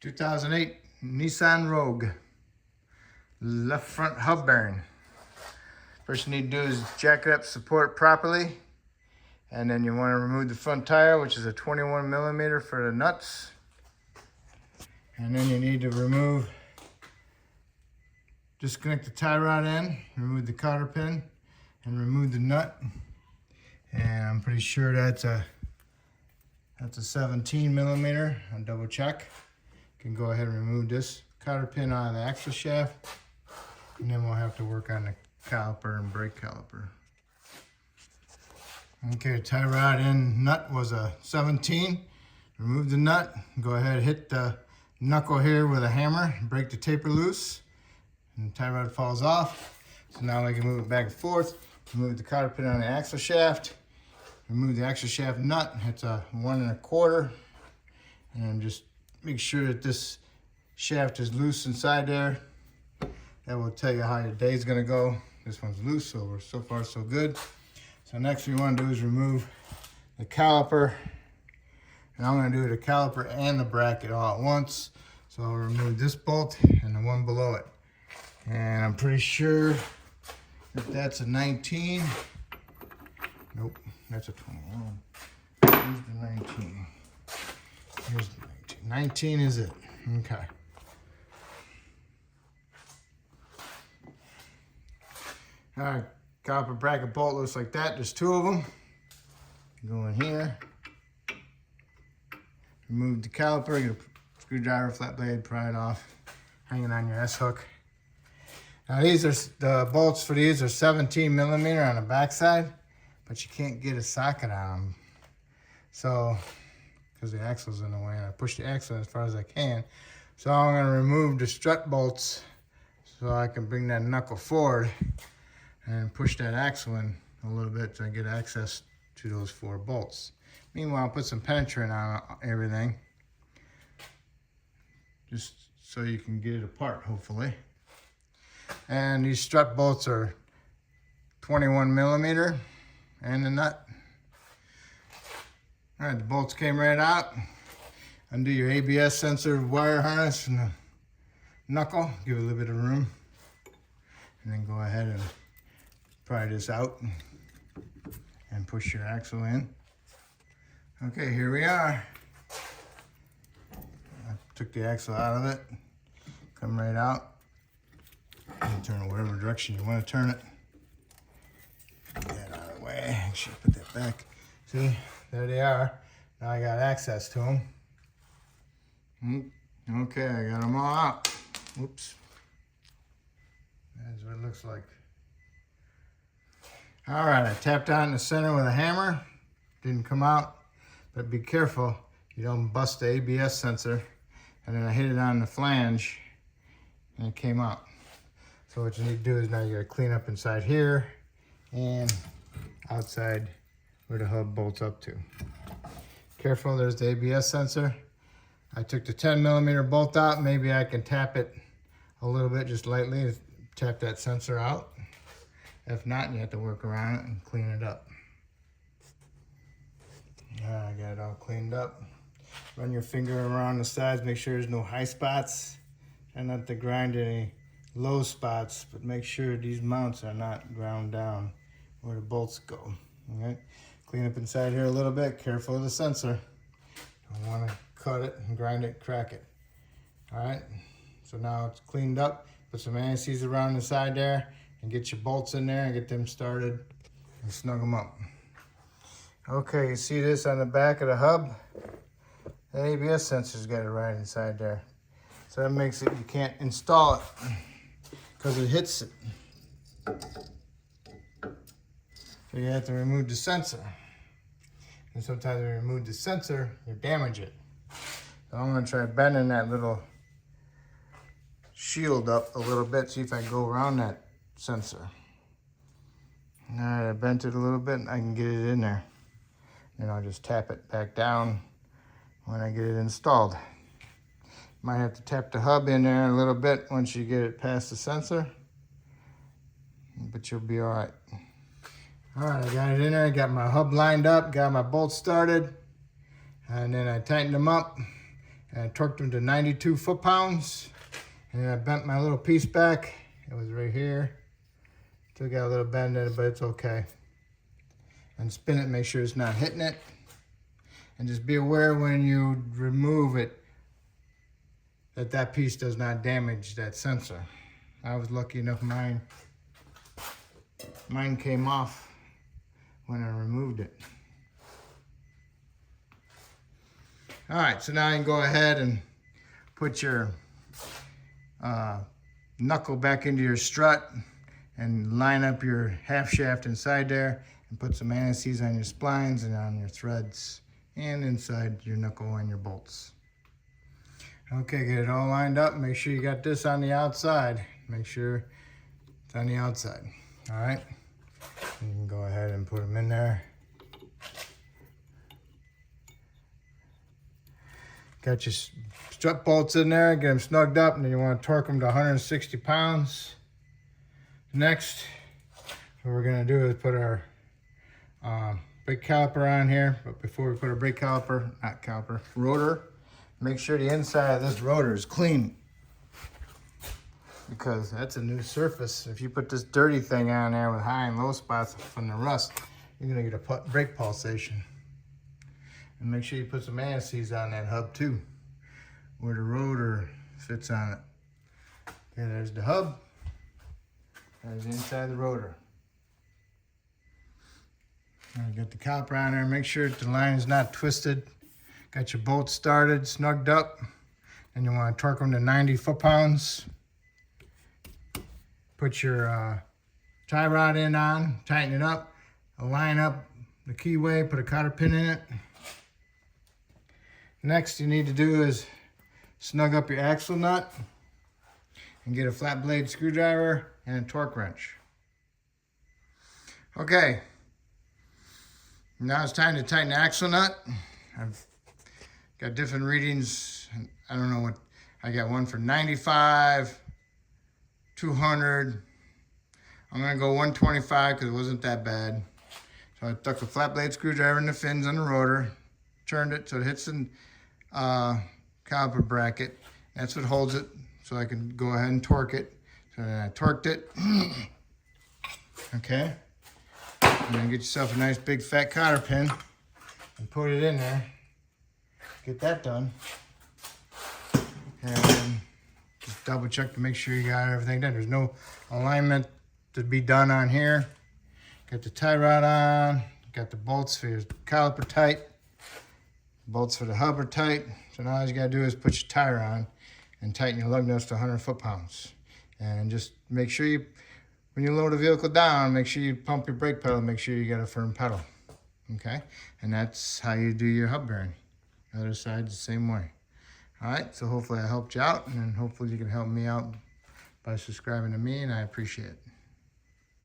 2008 Nissan Rogue, left front hub bearing. First you need to do is jack it up, support it properly, and then you want to remove the front tire, which is a 21 millimeter for the nuts. And then you need to disconnect the tie rod end, remove the cotter pin, and remove the nut. And I'm pretty sure that's a 17 millimeter. I'll double check. You can go ahead and remove this cotter pin out of the axle shaft, and then we'll have to work on the caliper and brake caliper. Okay, tie rod end nut was a 17. Remove the nut. Go ahead, hit the knuckle here with a hammer, break the taper loose, and the tie rod falls off. So now I can move it back and forth. Remove the cotter pin on the axle shaft. Remove the axle shaft nut. It's a 1 1/4, and just make sure that this shaft is loose inside there. That will tell you how your day is going to go. This one's loose, so far so good. So next we want to do is remove the caliper, and I'm going to do the caliper and the bracket all at once. So I'll remove this bolt and the one below it, and I'm pretty sure that that's a 19. Nope, that's a 21. Here's the 19. Here's the 19. 19 is it. Okay. All right, caliper bracket bolt looks like that. There's 2 of them. Go in here. Remove the caliper, get a screwdriver, flat blade, pry it off, hanging on your S-hook. Now these are, the bolts for these are 17 millimeter on the backside, but you can't get a socket on them. So, because the axle's in the way, and I push the axle as far as I can. So I'm gonna remove the strut bolts so I can bring that knuckle forward and push that axle in a little bit so I get access to those 4 bolts. Meanwhile, I'll put some penetrant on everything, just so you can get it apart, hopefully. And these strut bolts are 21 millimeter, and the nut. All right, the bolts came right out. Undo your ABS sensor wire harness and the knuckle, give it a little bit of room, and then go ahead and pry this out and push your axle in. Okay, here we are. I took the axle out of it, come right out. You can turn it whatever direction you want to turn it. Get that out of the way. Actually, put that back. See, there they are. Now I got access to them. Okay, I got them all out. Whoops. That's what it looks like. All right, I tapped out in the center with a hammer. Didn't come out, but be careful you don't bust the ABS sensor. And then I hit it on the flange, and it came out. So what you need to do is now you gotta clean up inside here and outside where the hub bolts up to. Careful, there's the ABS sensor. I took the 10 millimeter bolt out. Maybe I can tap it a little bit, just lightly, to tap that sensor out. If not, you have to work around it and clean it up. I got it all cleaned up. Run your finger around the sides, make sure there's no high spots. Try not to grind any low spots, but make sure these mounts are not ground down where the bolts go. All right, clean up inside here a little bit. Careful of the sensor. Don't want to cut it and grind it, crack it. All right, so now it's cleaned up. Put some anti-seize around the side there and get your bolts in there and get them started and snug them up. Okay, you see this on the back of the hub? The ABS sensor's got it right inside there. So that makes it, you can't install it because it hits it. So you have to remove the sensor. And sometimes when you remove the sensor, you damage it. So I'm gonna try bending that little shield up a little bit, see if I can go around that sensor. All right, I bent it a little bit and I can get it in there. Then I'll just tap it back down when I get it installed. Might have to tap the hub in there a little bit once you get it past the sensor, but you'll be all right. All right, I got it in there, I got my hub lined up, got my bolts started, and then I tightened them up, And I torqued them to 92 foot-pounds. And I bent my little piece back. It was right here. Still got a little bend in it, but it's okay. And spin it, make sure it's not hitting it. And just be aware when you remove it that that piece does not damage that sensor. I was lucky enough mine came off when I removed it. All right, so now you can go ahead and put your knuckle back into your strut and line up your half shaft inside there and put some anti-seize on your splines and on your threads and inside your knuckle and your bolts. Okay, get it all lined up. Make sure you got this on the outside. Make sure it's on the outside. All right, you can go ahead and put them in there. Got your strut bolts in there, get them snugged up, and then you want to torque them to 160 pounds. Next, what we're going to do is put our brake caliper on here. But before we put our brake caliper, not caliper, rotor, make sure the inside of this rotor is clean, because that's a new surface. If you put this dirty thing on there with high and low spots from the rust, you're going to get a brake pulsation. And make sure you put some anti-seize on that hub too, where the rotor fits on it. Okay, there's the hub. There's the inside the rotor. Now you got the caliper on there. Make sure the line is not twisted. Got your bolts started, snugged up. And you want to torque them to 90 foot-pounds. Put your tie rod in on, tighten it up, line up the keyway, put a cotter pin in it. Next you need to do is snug up your axle nut and get a flat blade screwdriver and a torque wrench. Okay, now it's time to tighten the axle nut. I've got different readings. I don't know what, I got one for 95, 200. I'm gonna go 125 because it wasn't that bad. So I stuck a flat blade screwdriver in the fins on the rotor, turned it so it hits the caliper bracket. That's what holds it, so I can go ahead and torque it. So then I torqued it. Okay. And then get yourself a nice big fat cotter pin and put it in there. Get that done. And just double check to make sure you got everything done. There's no alignment to be done on here. Got the tie rod on. Got the bolts for your caliper tight. Bolts for the hub are tight. So now all you gotta do is put your tire on and tighten your lug nuts to 100 foot-pounds. And just make sure you, when you load the vehicle down, make sure you pump your brake pedal, make sure you got a firm pedal. Okay? And that's how you do your hub bearing. The other side's the same way. All right, so hopefully I helped you out, and hopefully you can help me out by subscribing to me, and I appreciate it.